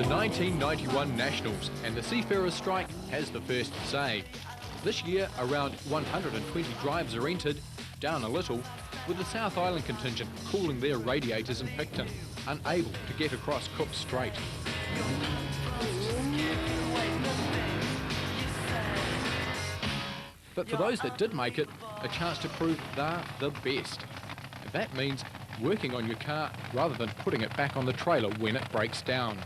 1991 Nationals, and the Seafarers strike has the first say. This year, around 120 drives are entered, down a little, with the South Island contingent cooling their radiators in Picton, unable to get across Cook Strait. But for those that did make it, a chance to prove they're the best. And that means working on your car rather than putting it back on the trailer when it breaks down.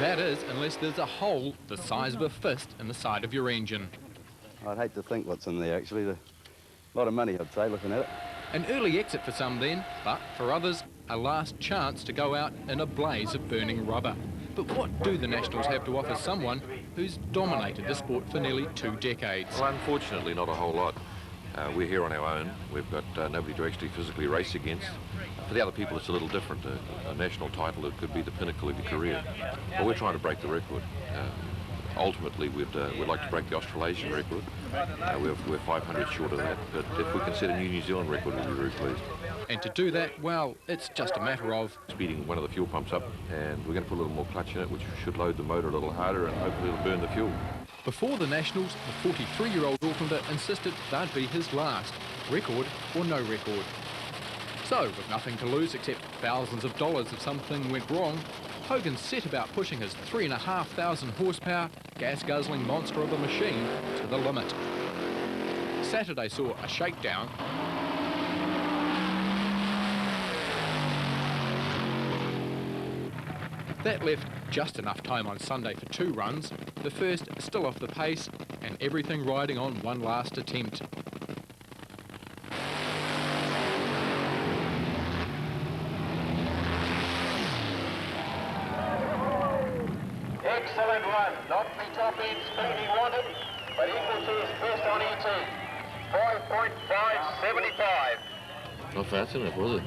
That is, unless there's a hole the size of a fist in the side of your engine. I'd hate to think what's in there, actually. A lot of money, I'd say, looking at it. An early exit for some then, but for others, a last chance to go out in a blaze of burning rubber. But what do the Nationals have to offer someone who's dominated the sport for nearly 2 decades? Well, unfortunately, not a whole lot. We're here on our own. We've got nobody to actually physically race against. For the other people, it's a little different. A national title, it could be the pinnacle of your career. But we're trying to break the record. Ultimately, we'd like to break the Australasian record. We're 500 short of that, but if we can set a New Zealand record, we'll be very pleased. And to do that, well, it's just a matter of speeding one of the fuel pumps up, and we're going to put a little more clutch in it, which should load the motor a little harder, and hopefully it'll burn the fuel. Before the Nationals, the 43-year-old Aucklander insisted they'd be his last, record or no record. So, with nothing to lose except thousands of dollars if something went wrong, Hogan set about pushing his 3,500 horsepower, gas-guzzling monster of a machine to the limit. Saturday saw a shakedown. That left just enough time on Sunday for 2 runs, the first still off the pace, and everything riding on one last attempt. Excellent run, not the top end speed he wanted, but equal to his best on ET. 5.575. Not fast enough, was it?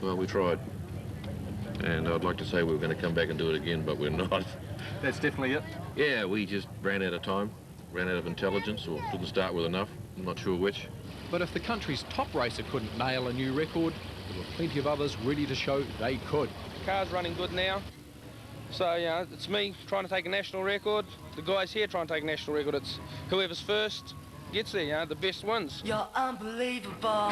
Well, we tried. And I'd like to say we were going to come back and do it again, but we're not. That's definitely it? Yeah, we just ran out of time, ran out of intelligence, or didn't start with enough. I'm not sure which. But if the country's top racer couldn't nail a new record, there were plenty of others ready to show they could. The car's running good now. So, you know, it's me trying to take a national record. The guys here trying to take a national record. It's whoever's first gets there, you know, the best wins. You're unbelievable.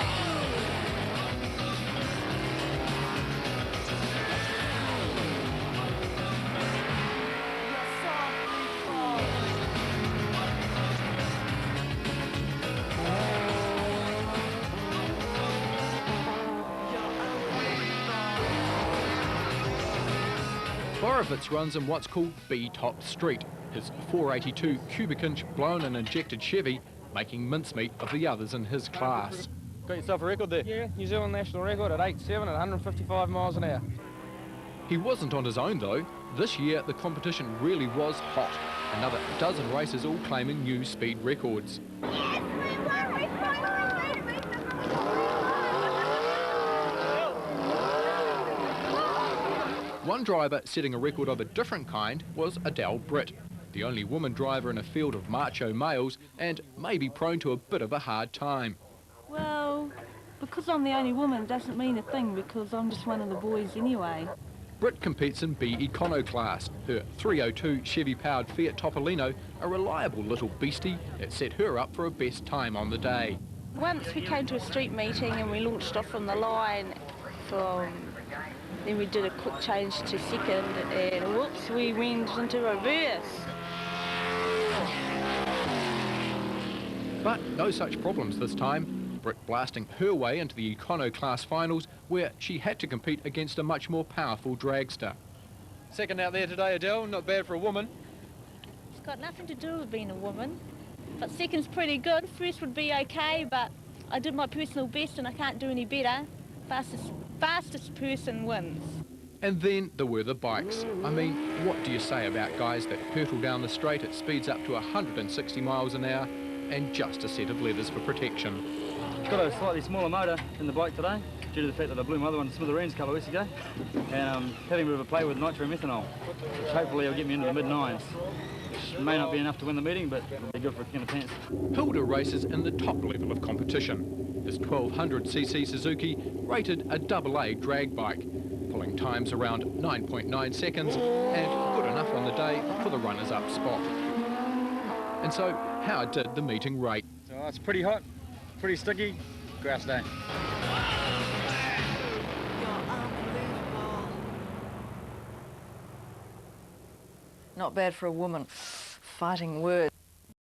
Borovitz runs in what's called B-Top Street, his 482 cubic inch blown and injected Chevy making mincemeat of the others in his class. Got yourself a record there? Yeah, New Zealand national record at 8.7 at 155 miles an hour. He wasn't on his own though. This year the competition really was hot. Another dozen races all claiming new speed records. One driver setting a record of a different kind was Adele Britt, the only woman driver in a field of macho males and maybe prone to a bit of a hard time. Well, because I'm the only woman doesn't mean a thing, because I'm just one of the boys anyway. Britt competes in B Econo class. Her 302 Chevy-powered Fiat Topolino, a reliable little beastie that set her up for a best time on the day. Once we came to a street meeting and we launched off from the line then we did a quick change to second and whoops, we went into reverse. But no such problems this time. Britt blasting her way into the Econo class finals where she had to compete against a much more powerful dragster. Second out there today, Adele, not bad for a woman. It's got nothing to do with being a woman, but second's pretty good. First would be okay, but I did my personal best and I can't do any better. Fastest person wins. And then there were the bikes. I mean, what do you say about guys that hurtle down the straight at speeds up to 160 miles an hour and just a set of leathers for protection? It's got a slightly smaller motor in the bike today, due to the fact that I blew my other one to smithereens a couple of weeks ago. And I'm having a bit of a play with nitromethanol, which hopefully will get me into the mid-9s. Which may not be enough to win the meeting, but it'll be good for a can of pants. Hilda races in the top level of competition. This 1200cc Suzuki rated a AA drag bike, pulling times around 9.9 seconds and good enough on the day for the runners-up spot. And so, how did the meeting rate? Oh, it's pretty hot, pretty sticky. Grouse day. Not bad for a woman. Fighting words.